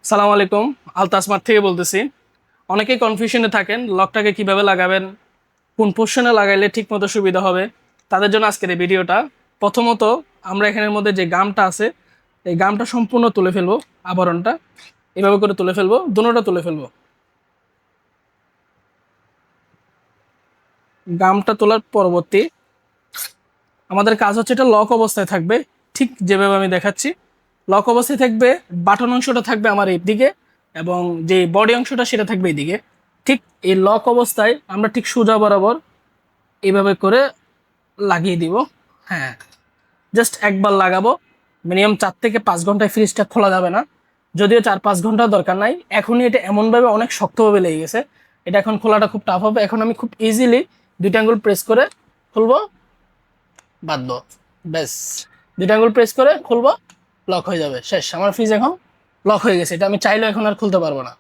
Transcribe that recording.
সালাম আলাইকুম, আলতাসমার থেকে বলতেছি। অনেকেই কনফিউশনে থাকেন লকটাকে কিভাবে লাগাবেন, কোন পোর্শনে লাগাইলে ঠিক মতো সুবিধা হবে। তাদের জন্য আজকের এই ভিডিওটা। প্রথমত আমরা এখানের মধ্যে যে গামটা আছে এই গামটা সম্পূর্ণ তুলে ফেলবো। আবরণটা এভাবে করে তুলে ফেলবো, দুটোটা তুলে ফেলবো। গামটা তোলার পরবর্তী আমাদের কাজ হচ্ছে এটা লক অবস্থায় থাকবে, ঠিক যেভাবে আমি দেখাচ্ছি। লক অবস্থায় থাকবে, বাটন অংশটা থাকবে আমার এই দিকে এবং যে বডি অংশটা সেটা থাকবে এইদিকে। ঠিক এই লক অবস্থায় আমরা ঠিক সোজা বরাবর এইভাবে করে লাগিয়ে দিব। হ্যাঁ, জাস্ট একবার লাগাবো। মিনিমাম 4 থেকে 5 ঘন্টায় ফ্রিজটা খোলা যাবে না, যদিও 4-5 ঘন্টা দরকার নাই। এখনই এটা এমনভাবে অনেক শক্তভাবে লেগে গেছে, এটা এখন খোলাটা খুব টাফ হবে। এখন আমি খুব ইজিলি দুইটা আঙ্গুল প্রেস করে খুলবো, বাঁধবো, ব্যাস। দুইটা আঙ্গুল প্রেস করে খুলবো, লক হয়ে যাবে, শেষ। আমার ফ্রিজ এখন লক হয়ে গেছে, এটা আমি চাইলেও এখন আর খুলতে পারবো না।